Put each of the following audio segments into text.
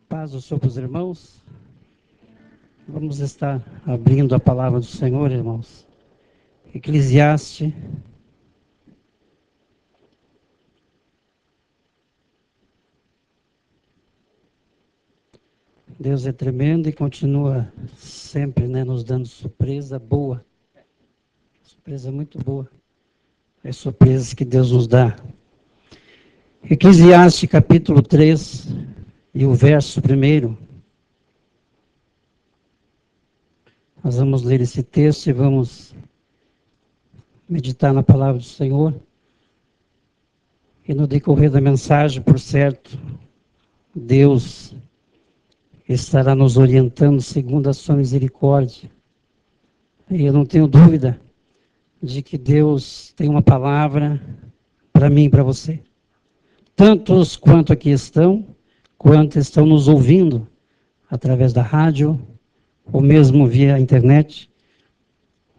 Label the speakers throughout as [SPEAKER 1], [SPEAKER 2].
[SPEAKER 1] Paz do Senhor para os irmãos. Vamos estar abrindo a palavra do Senhor, irmãos. Eclesiastes. Deus é tremendo e continua sempre, nos dando surpresa boa. Surpresa muito boa. É surpresas que Deus nos dá. Eclesiastes capítulo 3 e o verso 1. Nós vamos ler esse texto e vamos meditar na palavra do Senhor. E no decorrer da mensagem, por certo, Deus estará nos orientando segundo a sua misericórdia. E eu não tenho dúvida de que Deus tem uma palavra para mim e para você. Tantos quanto aqui estão, quanto estão nos ouvindo através da rádio, ou mesmo via internet,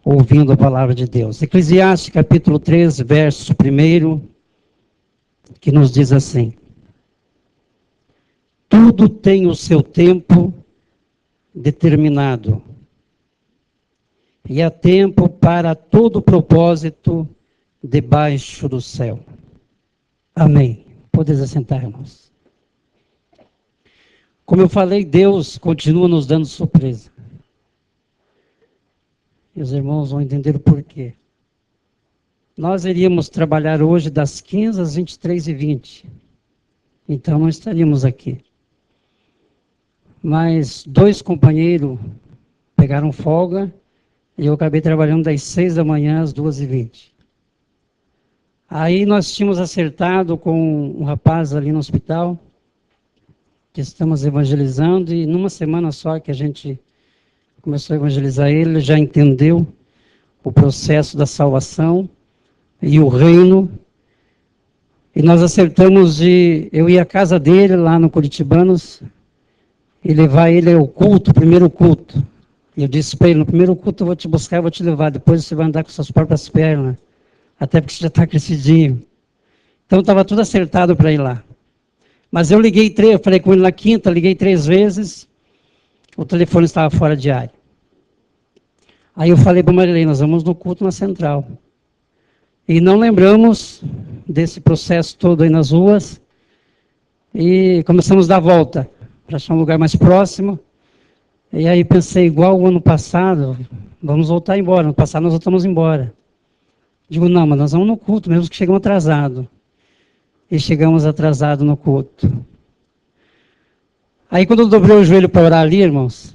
[SPEAKER 1] ouvindo a palavra de Deus. Eclesiastes capítulo 3, verso 1, que nos diz assim: tudo tem o seu tempo determinado, e há tempo para todo propósito debaixo do céu. Amém. Podeis assentar, irmãos. Como eu falei, Deus continua nos dando surpresa. E os irmãos vão entender o porquê. Nós iríamos trabalhar hoje das 15 às 23h20. Então não estaríamos aqui. Mas 2 companheiros pegaram folga e eu acabei trabalhando das 6 da manhã às 2h20. Aí nós tínhamos acertado com um rapaz ali no hospital, que estamos evangelizando, e numa semana só que a gente começou a evangelizar ele já entendeu o processo da salvação e o reino. E nós acertamos de eu ir à casa dele, lá no Curitibanos, e levar ele ao culto, o primeiro culto. E eu disse para ele: no primeiro culto eu vou te buscar, eu vou te levar, depois você vai andar com suas próprias pernas, até porque você já está crescidinho. Então estava tudo acertado para ir lá. Mas eu eu falei com ele na quinta, liguei 3 vezes, o telefone estava fora de área. Aí eu falei para a Marilene: nós vamos no culto na central. E não lembramos desse processo todo aí nas ruas, e começamos a dar volta, para achar um lugar mais próximo. E aí pensei, igual o ano passado, vamos voltar embora. No passado nós voltamos embora. Digo, não, mas nós vamos no culto, mesmo que chegamos atrasados. E chegamos atrasados no culto. Aí quando eu dobrei o joelho para orar ali, irmãos,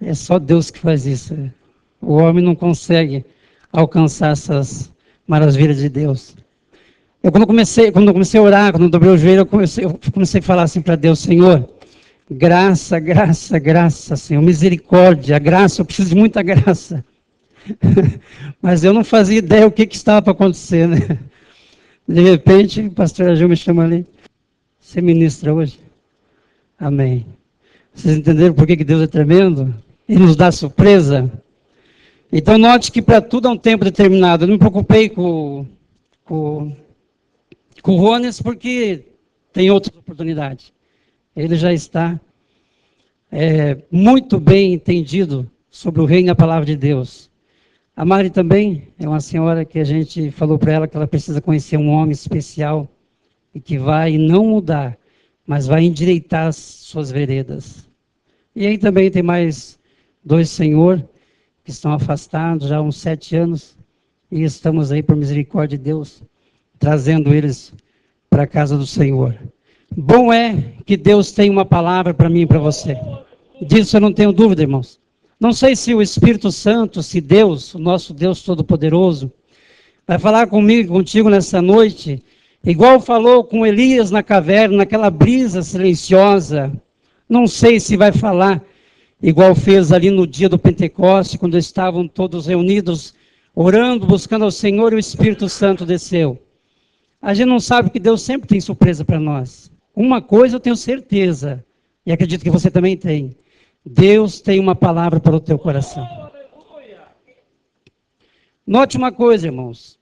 [SPEAKER 1] é só Deus que faz isso. O homem não consegue alcançar essas maravilhas de Deus. Quando eu comecei a orar, quando eu dobrei o joelho, eu comecei a falar assim para Deus: Senhor, graça, graça, graça, Senhor, misericórdia, graça, eu preciso de muita graça. Mas eu não fazia ideia o que estava para acontecer, né? De repente, o pastor Agil me chama ali: você ministra hoje? Amém. Vocês entenderam por que Deus é tremendo? E nos dá surpresa? Então note que para tudo há um tempo determinado. Eu não me preocupei com o Rones, porque tem outras oportunidades. Ele já está muito bem entendido sobre o reino e a palavra de Deus. A Mari também é uma senhora que a gente falou para ela que ela precisa conhecer um homem especial e que vai não mudar, mas vai endireitar as suas veredas. E aí também tem mais 2 senhores que estão afastados já há uns 7 anos, e estamos aí, por misericórdia de Deus, trazendo eles para a casa do Senhor. Bom é que Deus tem uma palavra para mim e para você. Disso eu não tenho dúvida, irmãos. Não sei se o Espírito Santo, se Deus, o nosso Deus Todo-Poderoso, vai falar comigo e contigo nessa noite, igual falou com Elias na caverna, naquela brisa silenciosa. Não sei se vai falar igual fez ali no dia do Pentecoste, quando estavam todos reunidos, orando, buscando ao Senhor, e o Espírito Santo desceu. A gente não sabe que Deus sempre tem surpresa para nós. Uma coisa eu tenho certeza, e acredito que você também tem: Deus tem uma palavra para o teu coração. Note uma coisa, irmãos.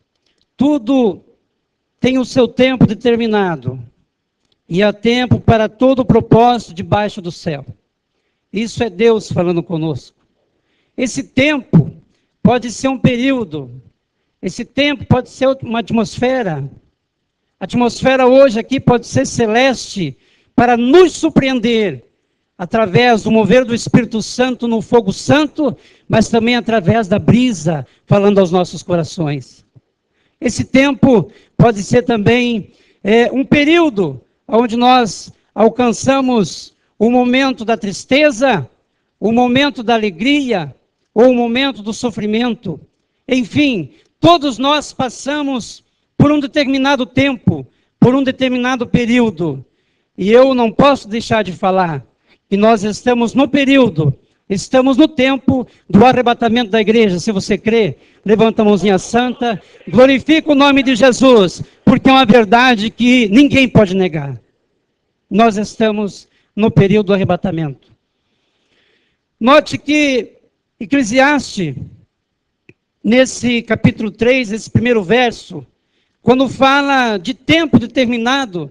[SPEAKER 1] Tudo tem o seu tempo determinado. E há tempo para todo o propósito debaixo do céu. Isso é Deus falando conosco. Esse tempo pode ser um período. Esse tempo pode ser uma atmosfera. A atmosfera hoje aqui pode ser celeste para nos surpreender através do mover do Espírito Santo no fogo santo, mas também através da brisa falando aos nossos corações. Esse tempo pode ser também um período onde nós alcançamos o momento da tristeza, o momento da alegria, ou o momento do sofrimento. Enfim, todos nós passamos por um determinado tempo, por um determinado período. E eu não posso deixar de falar que nós estamos no período, estamos no tempo do arrebatamento da igreja. Se você crê, levanta a mãozinha santa, glorifica o nome de Jesus, porque é uma verdade que ninguém pode negar. Nós estamos no período do arrebatamento. Note que Eclesiastes, nesse capítulo 3, esse primeiro verso, quando fala de tempo determinado,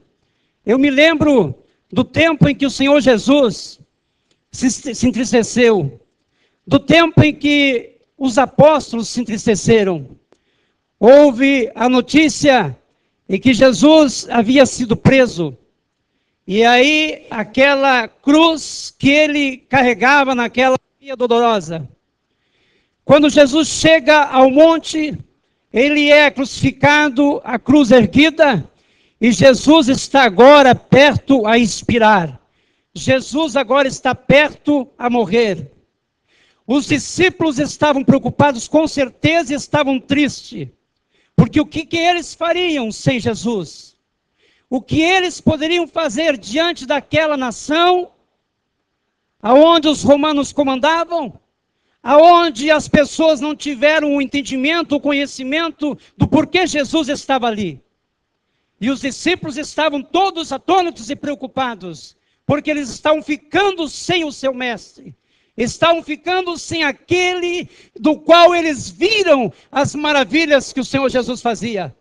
[SPEAKER 1] eu me lembro do tempo em que o Senhor Jesus se entristeceu, do tempo em que os apóstolos se entristeceram. Houve a notícia em que Jesus havia sido preso, e aí aquela cruz que ele carregava naquela via dolorosa. Quando Jesus chega ao monte, ele é crucificado, a cruz erguida, e Jesus está agora perto a expirar. Jesus agora está perto a morrer. Os discípulos estavam preocupados, com certeza estavam tristes, porque o que eles fariam sem Jesus? O que eles poderiam fazer diante daquela nação, aonde os romanos comandavam, aonde as pessoas não tiveram o entendimento, o conhecimento do porquê Jesus estava ali. E os discípulos estavam todos atônitos e preocupados, porque eles estavam ficando sem o seu mestre. Estavam ficando sem aquele do qual eles viram as maravilhas que o Senhor Jesus fazia.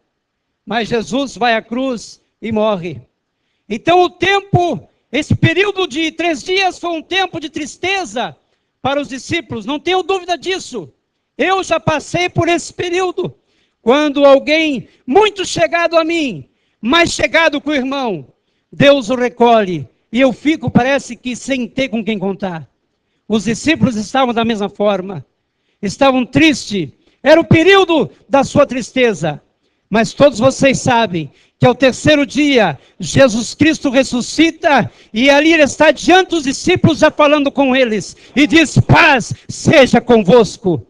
[SPEAKER 1] Mas Jesus vai à cruz e morre. Então o tempo, esse período de 3 dias foi um tempo de tristeza para os discípulos, não tenho dúvida disso. Eu já passei por esse período. Quando alguém muito chegado a mim, mais chegado que o irmão, Deus o recolhe. E eu fico, parece que sem ter com quem contar. Os discípulos estavam da mesma forma. Estavam tristes. Era o período da sua tristeza. Mas todos vocês sabem que ao 3º dia, Jesus Cristo ressuscita, e ali ele está diante dos discípulos, já falando com eles, e diz: paz seja convosco.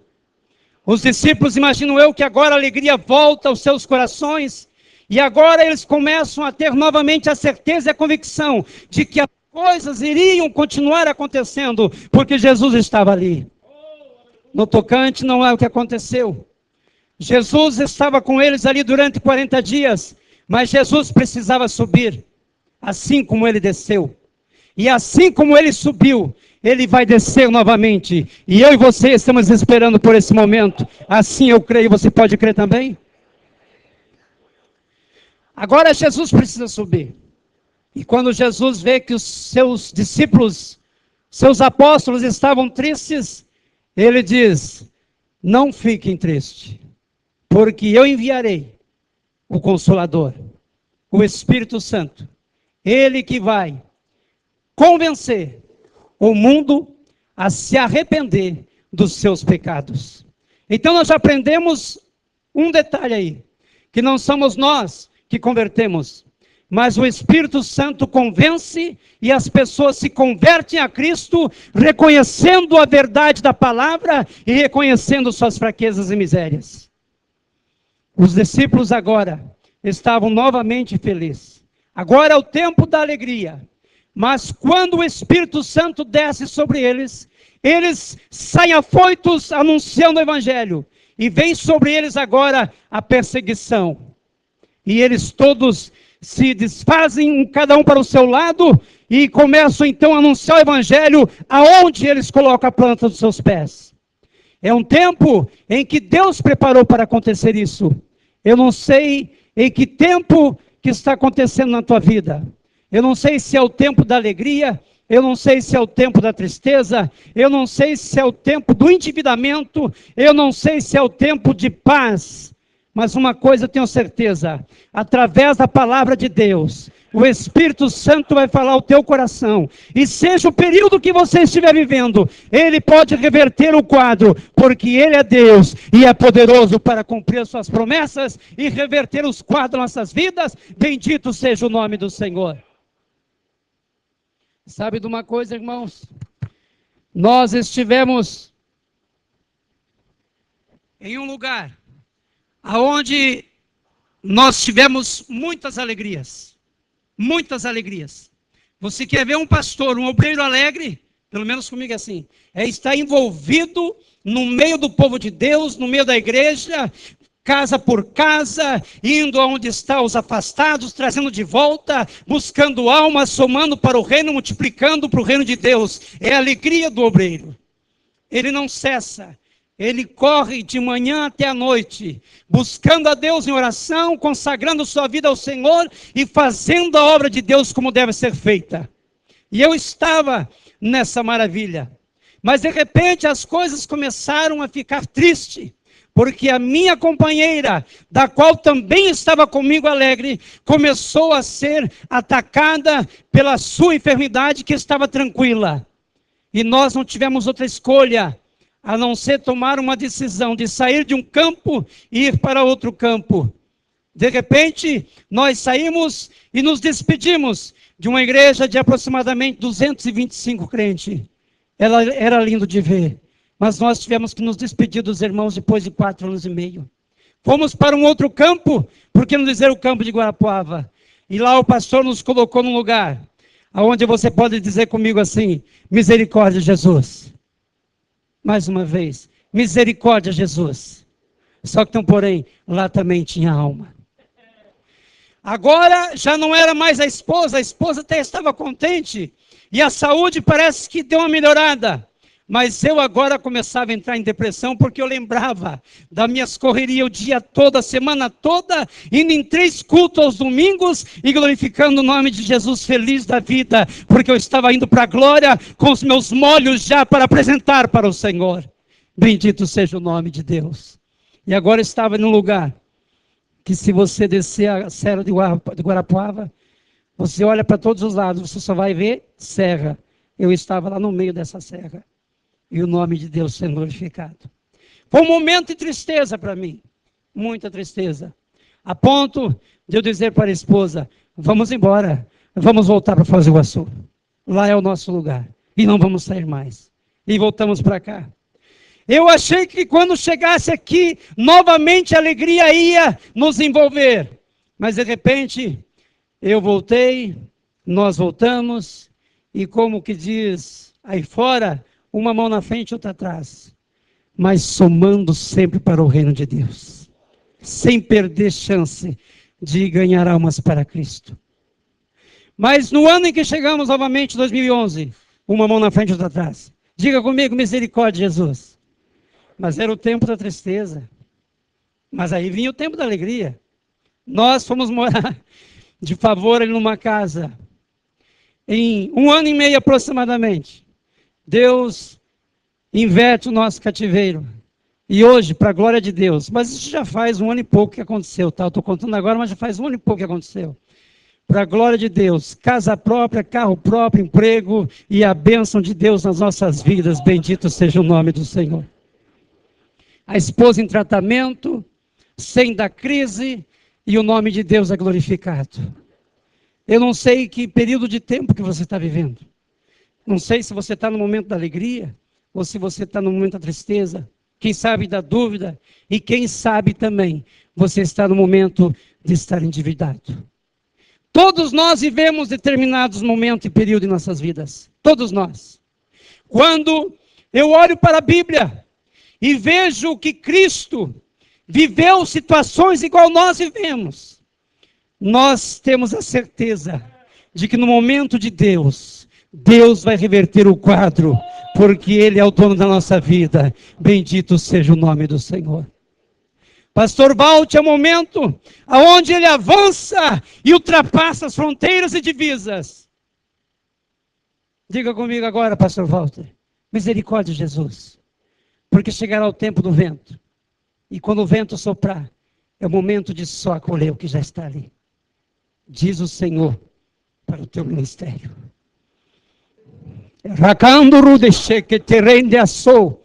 [SPEAKER 1] Os discípulos, imagino eu, que agora a alegria volta aos seus corações, e agora eles começam a ter novamente a certeza e a convicção de que as coisas iriam continuar acontecendo, porque Jesus estava ali. No tocante não é o que aconteceu. Jesus estava com eles ali durante 40 dias, mas Jesus precisava subir, assim como ele desceu. E assim como ele subiu, ele vai descer novamente. E eu e você estamos esperando por esse momento. Assim eu creio, você pode crer também? Agora Jesus precisa subir. E quando Jesus vê que os seus discípulos, seus apóstolos estavam tristes, ele diz: não fiquem tristes, porque eu enviarei o Consolador, o Espírito Santo, ele que vai convencer o mundo a se arrepender dos seus pecados. Então nós já aprendemos um detalhe aí, que não somos nós que convertemos, mas o Espírito Santo convence e as pessoas se convertem a Cristo, reconhecendo a verdade da palavra e reconhecendo suas fraquezas e misérias. Os discípulos agora estavam novamente felizes. Agora é o tempo da alegria. Mas quando o Espírito Santo desce sobre eles, eles saem afoitos anunciando o Evangelho. E vem sobre eles agora a perseguição. E eles todos se desfazem, cada um para o seu lado, e começam então a anunciar o Evangelho aonde eles colocam a planta dos seus pés. É um tempo em que Deus preparou para acontecer isso. Eu não sei em que tempo que está acontecendo na tua vida. Eu não sei se é o tempo da alegria, eu não sei se é o tempo da tristeza, eu não sei se é o tempo do endividamento, eu não sei se é o tempo de paz. Mas uma coisa eu tenho certeza, através da palavra de Deus, o Espírito Santo vai falar ao teu coração, e seja o período que você estiver vivendo, Ele pode reverter o quadro, porque Ele é Deus, e é poderoso para cumprir as suas promessas, e reverter os quadros das nossas vidas. Bendito seja o nome do Senhor. Sabe de uma coisa, irmãos? Nós estivemos em um lugar aonde nós tivemos muitas alegrias. Muitas alegrias. Você quer ver um pastor, um obreiro alegre? Pelo menos comigo é assim. É estar envolvido no meio do povo de Deus, no meio da igreja, casa por casa, indo aonde estão os afastados, trazendo de volta, buscando almas, somando para o reino, multiplicando para o reino de Deus. É a alegria do obreiro. Ele não cessa. Ele corre de manhã até a noite, buscando a Deus em oração, consagrando sua vida ao Senhor e fazendo a obra de Deus como deve ser feita. E eu estava nessa maravilha. Mas de repente as coisas começaram a ficar tristes, porque a minha companheira, da qual também estava comigo alegre, começou a ser atacada pela sua enfermidade, que estava tranquila. E nós não tivemos outra escolha a não ser tomar uma decisão de sair de um campo e ir para outro campo. De repente, nós saímos e nos despedimos de uma igreja de aproximadamente 225 crentes. Ela era lindo de ver, mas nós tivemos que nos despedir dos irmãos depois de 4 anos e meio. Fomos para um outro campo, por que não dizer o campo de Guarapuava? E lá o pastor nos colocou num lugar onde você pode dizer comigo assim: misericórdia, Jesus. Mais uma vez, misericórdia, Jesus. Só que então, porém, lá também tinha alma. Agora já não era mais a esposa até estava contente, e a saúde parece que deu uma melhorada. Mas eu agora começava a entrar em depressão, porque eu lembrava das minhas correrias o dia todo, a semana toda, indo em 3 cultos aos domingos e glorificando o nome de Jesus, feliz da vida, porque eu estava indo para a glória com os meus molhos já para apresentar para o Senhor. Bendito seja o nome de Deus. E agora estava num lugar que, se você descer a serra de Guarapuava, você olha para todos os lados, você só vai ver serra. Eu estava lá no meio dessa serra. E o nome de Deus sendo glorificado. Foi um momento de tristeza para mim. Muita tristeza. A ponto de eu dizer para a esposa: vamos embora. Vamos voltar para Foz do Iguaçu. Lá é o nosso lugar. E não vamos sair mais. E voltamos para cá. Eu achei que quando chegasse aqui, novamente a alegria ia nos envolver. Mas de repente, eu voltei, nós voltamos. E como que diz aí fora, uma mão na frente e outra atrás, mas somando sempre para o reino de Deus, sem perder chance de ganhar almas para Cristo. Mas no ano em que chegamos novamente, 2011, uma mão na frente e outra atrás. Diga comigo: misericórdia, Jesus. Mas era o tempo da tristeza. Mas aí vinha o tempo da alegria. Nós fomos morar de favor ali numa casa, em 1 ano e meio aproximadamente. Deus inverte o nosso cativeiro. E hoje, para a glória de Deus, mas isso já faz 1 ano e pouco que aconteceu, tá? Eu estou contando agora, mas já faz 1 ano e pouco que aconteceu. Para a glória de Deus, casa própria, carro próprio, emprego e a bênção de Deus nas nossas vidas. Bendito seja o nome do Senhor. A esposa em tratamento, sem da crise, e o nome de Deus é glorificado. Eu não sei que período de tempo que você está vivendo. Não sei se você está no momento da alegria, ou se você está no momento da tristeza, quem sabe da dúvida, e quem sabe também você está no momento de estar endividado. Todos nós vivemos determinados momentos e períodos em nossas vidas. Todos nós. Quando eu olho para a Bíblia e vejo que Cristo viveu situações igual nós vivemos, nós temos a certeza de que no momento de Deus, Deus vai reverter o quadro, porque Ele é o dono da nossa vida. Bendito seja o nome do Senhor. Pastor Walter, é um momento onde ele avança e ultrapassa as fronteiras e divisas. Diga comigo agora, Pastor Walter. Misericórdia, Jesus. Porque chegará o tempo do vento. E quando o vento soprar, é o momento de só acolher o que já está ali. Diz o Senhor para o teu ministério. Rakanduru deixe que te rende a sou.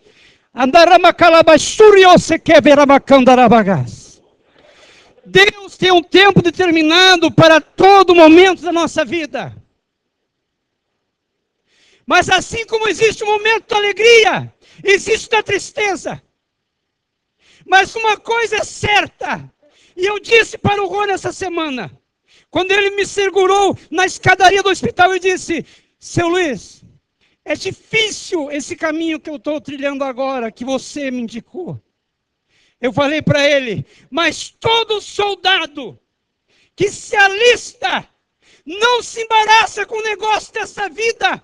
[SPEAKER 1] Deus tem um tempo determinado para todo momento da nossa vida. Mas assim como existe um momento da alegria, existe da tristeza. Mas uma coisa é certa, e eu disse para o Rony essa semana, quando ele me segurou na escadaria do hospital e disse: seu Luiz, é difícil esse caminho que eu estou trilhando agora, que você me indicou. Eu falei para ele, mas todo soldado que se alista, não se embaraça com o negócio dessa vida,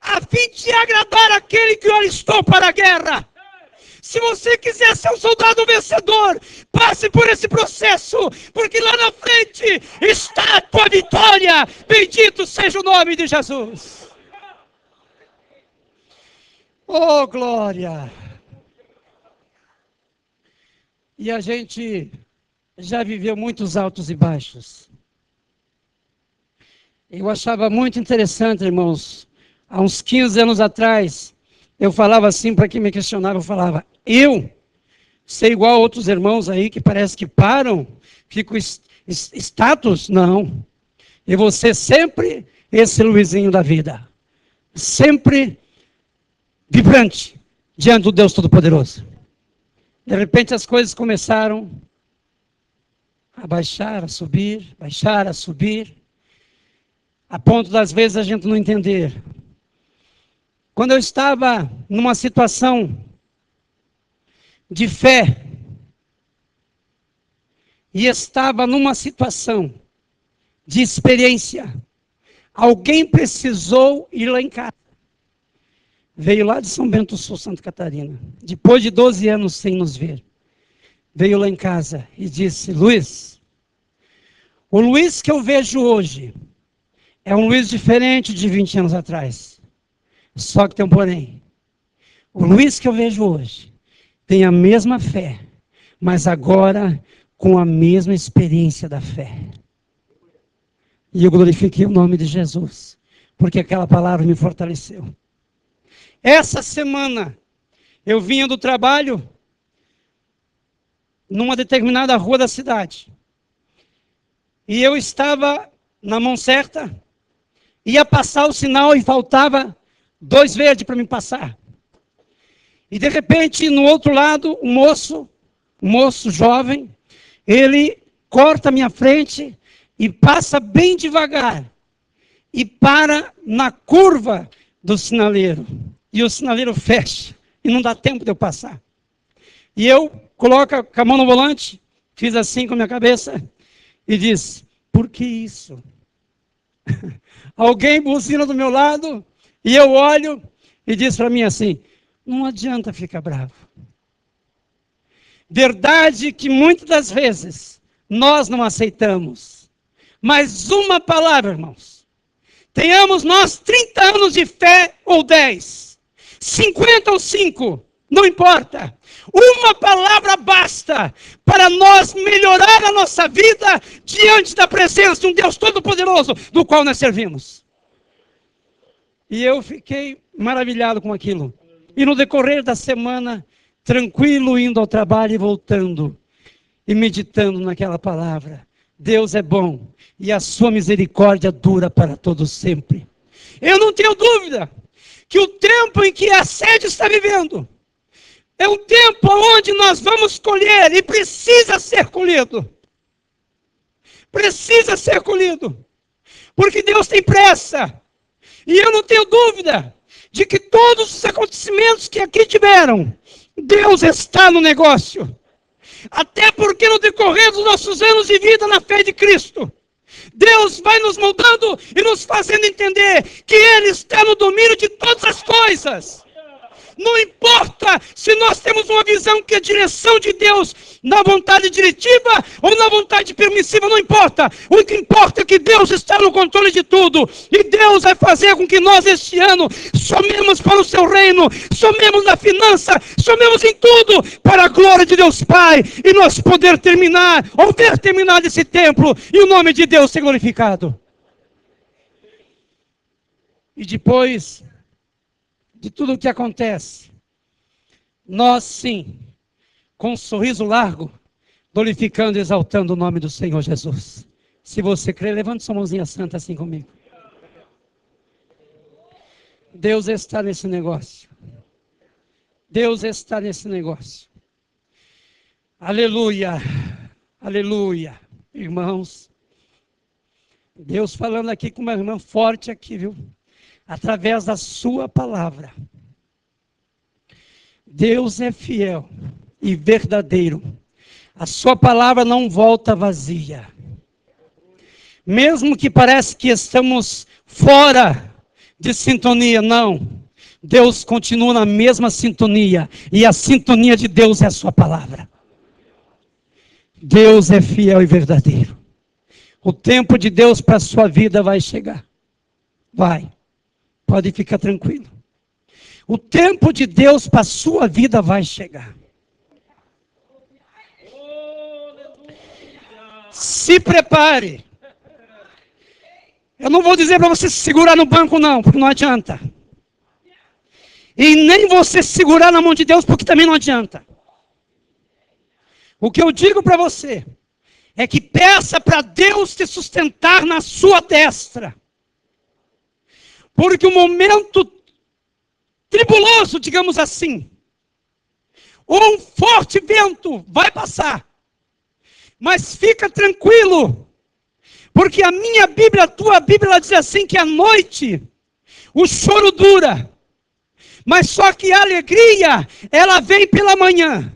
[SPEAKER 1] a fim de agradar aquele que o alistou para a guerra. Se você quiser ser um soldado vencedor, passe por esse processo, porque lá na frente está a tua vitória. Bendito seja o nome de Jesus. Oh, glória! E a gente já viveu muitos altos e baixos. Eu achava muito interessante, irmãos, há uns 15 anos atrás, eu falava assim, para quem me questionava, eu falava, eu ser igual a outros irmãos aí, que parece que param, fico status? Não. Eu vou ser sempre esse Luizinho da vida. Sempre vibrante diante do Deus Todo-Poderoso. De repente as coisas começaram a baixar, a subir, baixar, a subir, a ponto das vezes a gente não entender. Quando eu estava numa situação de fé, e estava numa situação de experiência, alguém precisou ir lá em casa. Veio lá de São Bento do Sul, Santa Catarina, depois de 12 anos sem nos ver. Veio lá em casa e disse, Luiz, o Luiz que eu vejo hoje é um Luiz diferente de 20 anos atrás. Só que tem um porém. O Luiz que eu vejo hoje tem a mesma fé, mas agora com a mesma experiência da fé. E eu glorifiquei o nome de Jesus, porque aquela palavra me fortaleceu. Essa semana, eu vinha do trabalho, numa determinada rua da cidade. E eu estava na mão certa, ia passar o sinal e faltava 2 verdes para me passar. E de repente, no outro lado, um moço jovem, ele corta a minha frente e passa bem devagar. E para na curva do sinaleiro. E o sinaleiro fecha. E não dá tempo de eu passar. E eu coloco com a mão no volante, fiz assim com a minha cabeça, e disse, por que isso? Alguém buzina do meu lado, e eu olho, e diz para mim assim, não adianta ficar bravo. Verdade que muitas das vezes nós não aceitamos. Mas uma palavra, irmãos. Tenhamos nós 30 anos de fé ou 10, 50 ou 5, não importa. Uma palavra basta para nós melhorar a nossa vida diante da presença de um Deus Todo-Poderoso, do qual nós servimos. E eu fiquei maravilhado com aquilo. E no decorrer da semana, tranquilo, indo ao trabalho e voltando, e meditando naquela palavra. Deus é bom, e a sua misericórdia dura para todos sempre. Eu não tenho dúvida que o tempo em que a sede está vivendo, é um tempo onde nós vamos colher, e precisa ser colhido. Precisa ser colhido. Porque Deus tem pressa. E eu não tenho dúvida de que todos os acontecimentos que aqui tiveram, Deus está no negócio. Até porque no decorrer dos nossos anos de vida na fé de Cristo, Deus vai nos moldando e nos fazendo entender que Ele está no domínio de todas as coisas. Não importa se nós temos uma visão que é a direção de Deus na vontade diretiva ou na vontade permissiva, não importa. O que importa é que Deus está no controle de tudo. E Deus vai fazer com que nós este ano somemos para o seu reino, somemos na finança, somemos em tudo para a glória de Deus Pai. E nós poder terminar, ou ver terminado esse templo e o nome de Deus ser glorificado. E depois de tudo o que acontece, nós sim, com um sorriso largo, glorificando e exaltando o nome do Senhor Jesus. Se você crê, levante sua mãozinha santa assim comigo. Deus está nesse negócio. Deus está nesse negócio. Aleluia, aleluia, irmãos. Deus falando aqui com uma irmã forte aqui, viu? Através da sua palavra. Deus é fiel e verdadeiro. A sua palavra não volta vazia. Mesmo que parece que estamos fora de sintonia, não. Deus continua na mesma sintonia. E a sintonia de Deus é a sua palavra. Deus é fiel e verdadeiro. O tempo de Deus para a sua vida vai chegar. Vai. Pode ficar tranquilo. O tempo de Deus para a sua vida vai chegar. Se prepare. Eu não vou dizer para você se segurar no banco não, porque não adianta. E nem você segurar na mão de Deus, porque também não adianta. O que eu digo para você é que peça para Deus te sustentar na sua destra. Porque o momento tribuloso, digamos assim, ou um forte vento vai passar. Mas fica tranquilo, porque a minha Bíblia, a tua Bíblia, ela diz assim que à noite o choro dura, mas só que a alegria, ela vem pela manhã.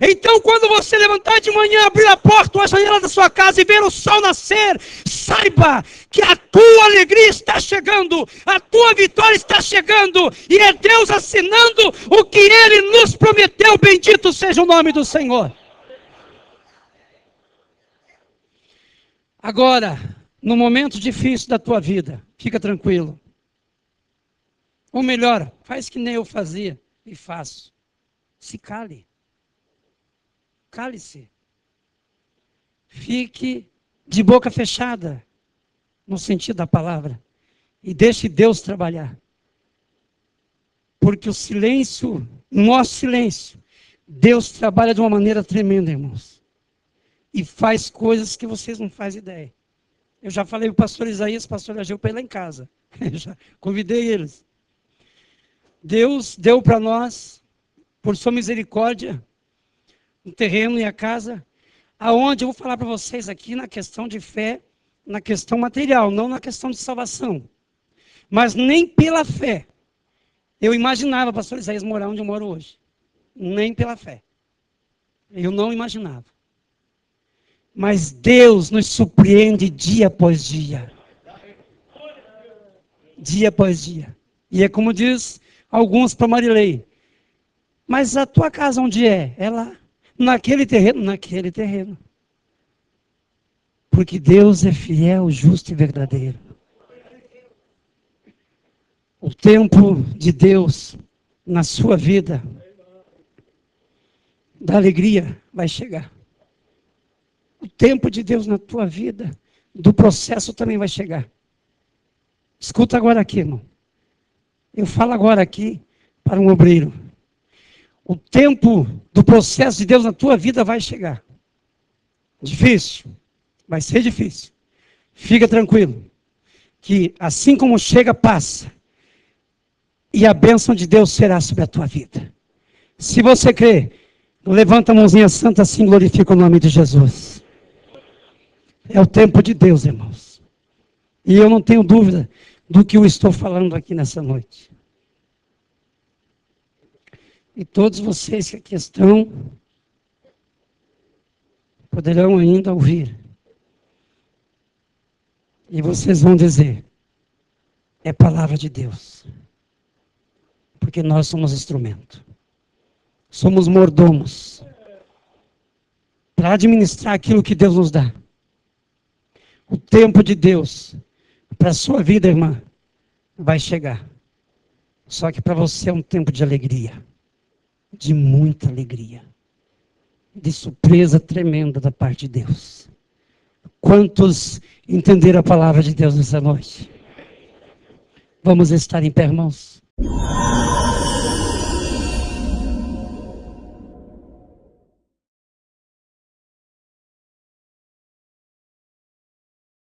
[SPEAKER 1] Então, quando você levantar de manhã, abrir a porta ou a janela da sua casa e ver o sol nascer, saiba que a tua alegria está chegando, a tua vitória está chegando, e é Deus assinando o que Ele nos prometeu. Bendito seja o nome do Senhor. Agora, no momento difícil da tua vida, fica tranquilo. Ou melhor, faz que nem eu fazia e faço. Se cale. Cale-se. Fique de boca fechada, no sentido da palavra, e deixe Deus trabalhar. Porque o silêncio, nosso silêncio, Deus trabalha de uma maneira tremenda, irmãos. E faz coisas que vocês não fazem ideia. Eu já falei para o pastor Isaías, pastor Ageu, para ir lá em casa. Eu já convidei eles. Deus deu para nós, por sua misericórdia, um terreno e a casa, aonde eu vou falar para vocês aqui na questão de fé, na questão material, não na questão de salvação. Mas nem pela fé. Eu imaginava, pastor Isaías, morar onde eu moro hoje. Nem pela fé. Eu não imaginava. Mas Deus nos surpreende dia após dia. Dia após dia. E é como diz alguns para Marilei. Mas a tua casa onde é? É lá. Naquele terreno? Naquele terreno. Porque Deus é fiel, justo e verdadeiro. O tempo de Deus na sua vida, da alegria, vai chegar. O tempo de Deus na tua vida, do processo também vai chegar. Escuta agora aqui, irmão. Eu falo agora aqui para um obreiro. O tempo do processo de Deus na tua vida vai chegar. Difícil. Vai ser difícil. Fica tranquilo. Que assim como chega, passa. E a bênção de Deus será sobre a tua vida. Se você crê, levanta a mãozinha santa assim, glorifica o nome de Jesus. É o tempo de Deus, irmãos. E eu não tenho dúvida do que eu estou falando aqui nessa noite. E todos vocês que aqui estão, poderão ainda ouvir. E vocês vão dizer, é palavra de Deus. porque nós somos instrumento. Somos mordomos para administrar aquilo que Deus nos dá. O tempo de Deus para a sua vida, irmã, vai chegar. Só que para você é um tempo de alegria, de muita alegria, de surpresa tremenda da parte de Deus. Quantos entenderam a palavra de Deus nessa noite? Vamos estar em pé, irmãos?